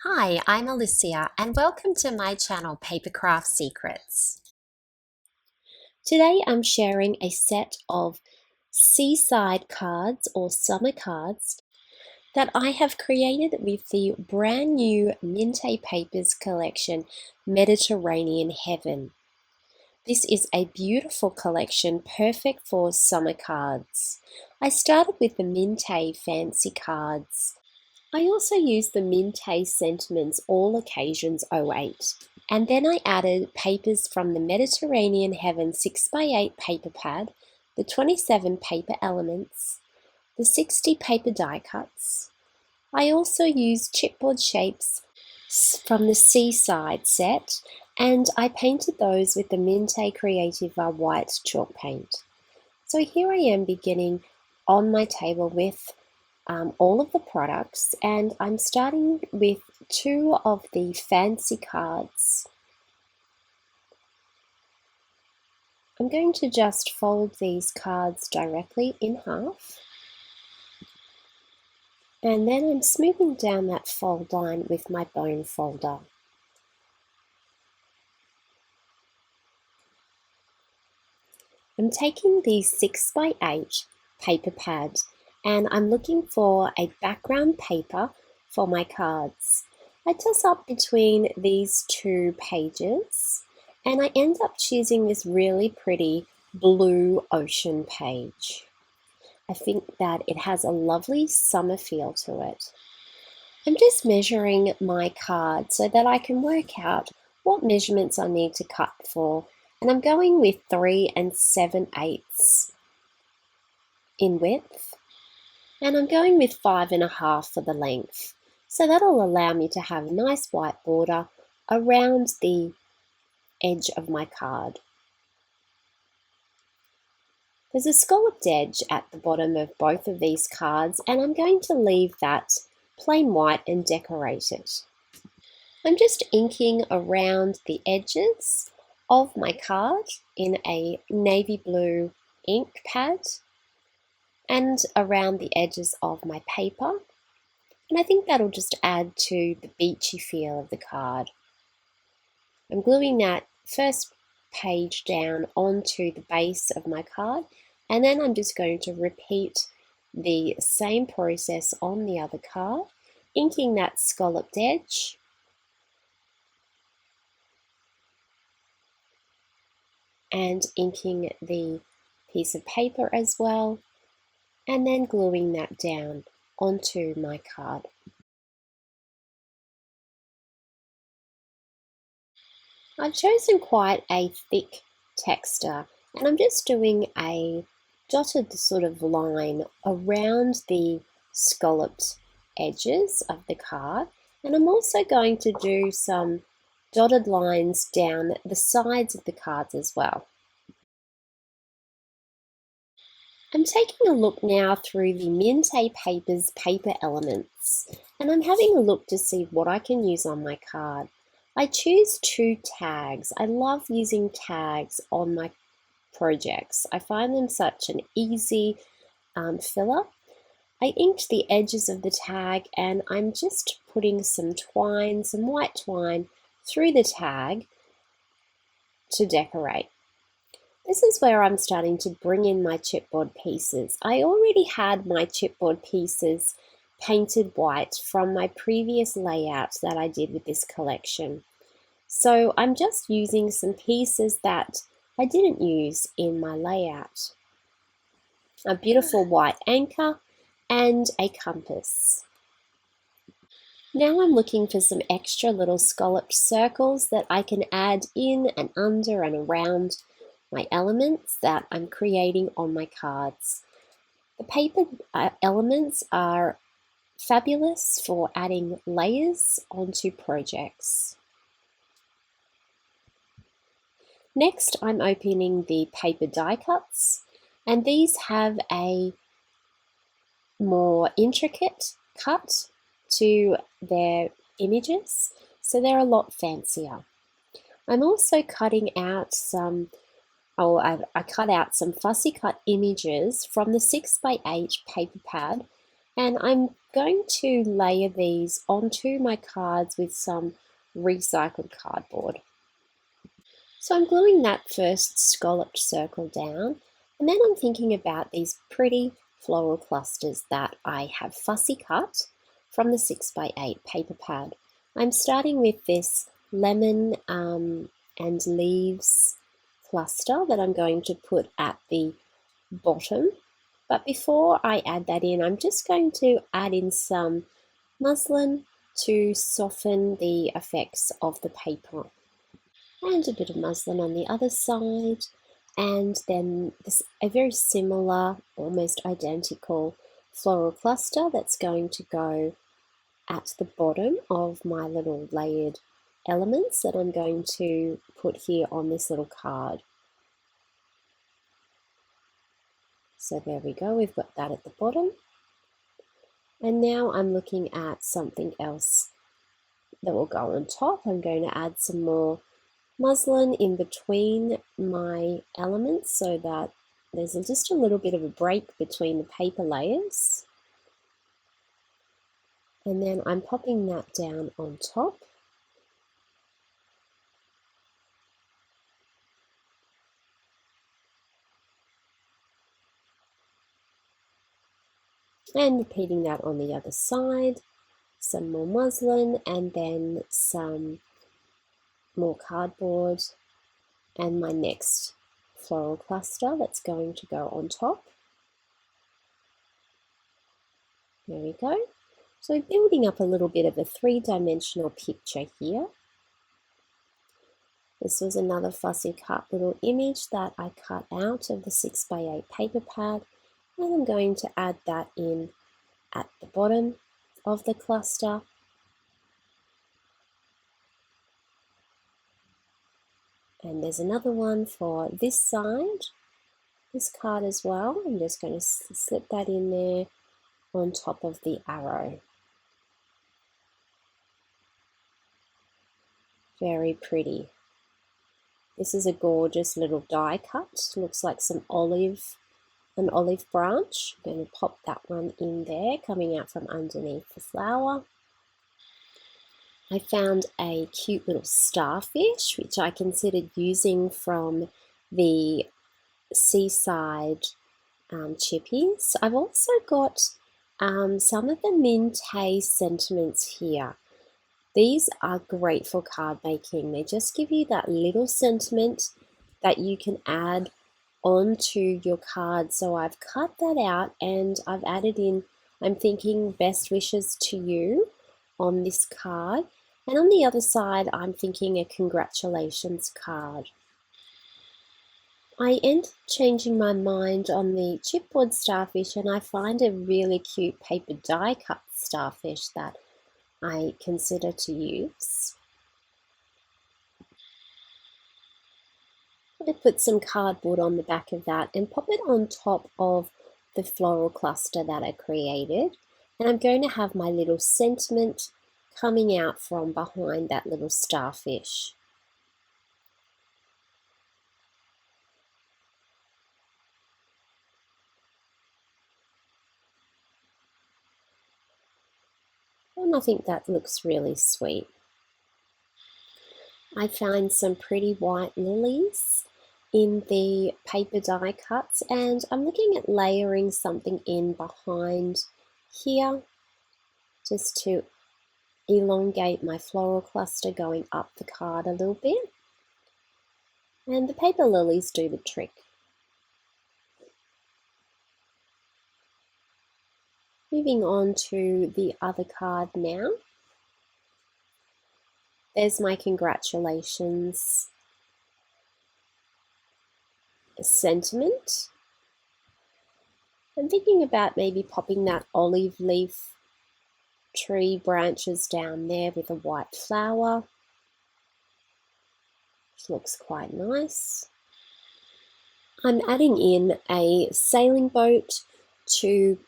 Hi, I'm Alicia and welcome to my channel Papercraft Secrets. Today I'm sharing a set of seaside cards or summer cards that I have created with the brand new Mintay Papers collection Mediterranean Heaven. This is a beautiful collection perfect for summer cards. I started with the Mintay Fancy cards. I also used the Mintay Sentiments All Occasions '08. And then I added papers from the Mediterranean Heaven 6x8 paper pad, the 27 paper elements, the 60 paper die cuts. I also used chipboard shapes from the Seaside set, and I painted those with the Mintay Creativa white chalk paint. So here I am beginning on my table with all of the products, and I'm starting with two of the fancy cards. I'm going to just fold these cards directly in half, and then I'm smoothing down that fold line with my bone folder. I'm taking the 6x8 paper pad and I'm looking for a background paper for my cards. I toss up between these two pages and I end up choosing this really pretty blue ocean page. I think that it has a lovely summer feel to it. I'm just measuring my card so that I can work out what measurements I need to cut for, and I'm going with 3 7/8 in width, and I'm going with 5.5 for the length. So that'll allow me to have a nice white border around the edge of my card. There's a scalloped edge at the bottom of both of these cards, and I'm going to leave that plain white and decorate it. I'm just inking around the edges of my card in a navy blue ink pad and around the edges of my paper, and I think that'll just add to the beachy feel of the card. I'm gluing that first page down onto the base of my card, and then I'm just going to repeat the same process on the other card, inking that scalloped edge and inking the piece of paper as well, and then gluing that down onto my card. I've chosen quite a thick texture, and I'm just doing a dotted sort of line around the scalloped edges of the card, and I'm also going to do some dotted lines down the sides of the cards as well. I'm taking a look now through the Mintay Papers paper elements, and I'm having a look to see what I can use on my card. I choose 2 tags. I love using tags on my projects. I find them such an easy filler. I inked the edges of the tag and I'm just putting some twine, some white twine, through the tag to decorate. This is where I'm starting to bring in my chipboard pieces. I already had my chipboard pieces painted white from my previous layout that I did with this collection. So I'm just using some pieces that I didn't use in my layout. A beautiful white anchor and a compass. Now I'm looking for some extra little scalloped circles that I can add in and under and around my elements that I'm creating on my cards. The paper elements are fabulous for adding layers onto projects. Next, I'm opening the paper die cuts, and these have a more intricate cut to their images, so they're a lot fancier. I'm also cutting out I cut out some fussy cut images from the 6x8 paper pad And I'm going to layer these onto my cards with some recycled cardboard. So I'm gluing that first scalloped circle down, and then I'm thinking about these pretty floral clusters that I have fussy cut from the 6x8 paper pad. I'm starting with this lemon and leaves cluster that I'm going to put at the bottom. But before I add that in, I'm just going to add in some muslin to soften the effects of the paper, and a bit of muslin on the other side, and then a very similar, almost identical floral cluster that's going to go at the bottom of my little layered elements that I'm going to put here on this little card. So there we go, we've got that at the bottom. And now I'm looking at something else that will go on top. I'm going to add some more muslin in between my elements so that there's just a little bit of a break between the paper layers. And then I'm popping that down on top. And repeating that on the other side. Some more muslin and then some more cardboard, and my next floral cluster that's going to go on top. There we go. So building up a little bit of a three-dimensional picture here. This was another fussy cut little image that I cut out of the 6x8 paper pad, and I'm going to add that in at the bottom of the cluster. And there's another one for this side, this card as well. I'm just going to slip that in there on top of the arrow. Very pretty. This is a gorgeous little die cut. Looks like an olive branch. I'm going to pop that one in there, coming out from underneath the flower. I found a cute little starfish, which I considered using from the seaside chippies. I've also got some of the Mintay sentiments here. These are great for card making. They just give you that little sentiment that you can add onto your card. So I've cut that out and I've added in, I'm thinking best wishes to you on this card. And on the other side, I'm thinking a congratulations card. I ended up changing my mind on the chipboard starfish, and I find a really cute paper die cut starfish that I consider to use. I put some cardboard on the back of that and pop it on top of the floral cluster that I created. And I'm going to have my little sentiment coming out from behind that little starfish. And I think that looks really sweet. I found some pretty white lilies in the paper die cuts, and I'm looking at layering something in behind here just to elongate my floral cluster going up the card a little bit. And the paper lilies do the trick. Moving on to the other card now. There's my congratulations sentiment. I'm thinking about maybe popping that olive leaf tree branches down there with a white flower, which looks quite nice. I'm adding in a sailing boat to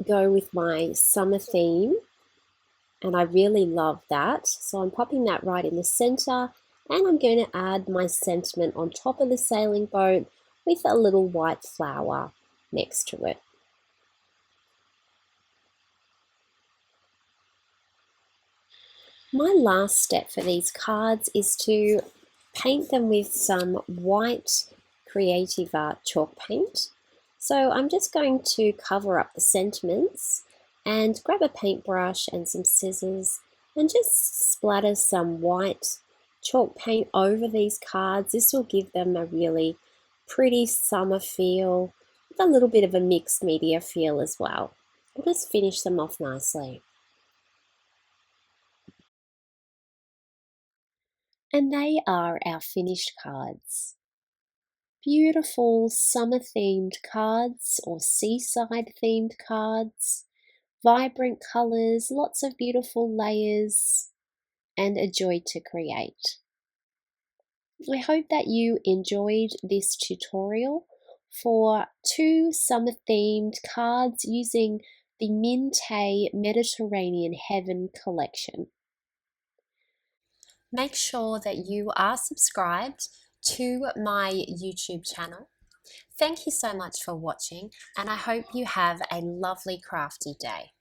go with my summer theme, and I really love that. So I'm popping that right in the center, and I'm going to add my sentiment on top of the sailing boat with a little white flower next to it. My last step for these cards is to paint them with some white Creative Art chalk paint. So I'm just going to cover up the sentiments and grab a paintbrush and some scissors and just splatter some white chalk paint over these cards. This will give them a really pretty summer feel with a little bit of a mixed media feel as well. We'll just finish them off nicely. And they are our finished cards. Beautiful summer themed cards or seaside themed cards, vibrant colours, lots of beautiful layers, and a joy to create. I hope that you enjoyed this tutorial for 2 summer themed cards using the Mintay Mediterranean Heaven collection. Make sure that you are subscribed to my YouTube channel. Thank you so much for watching, and I hope you have a lovely crafty day.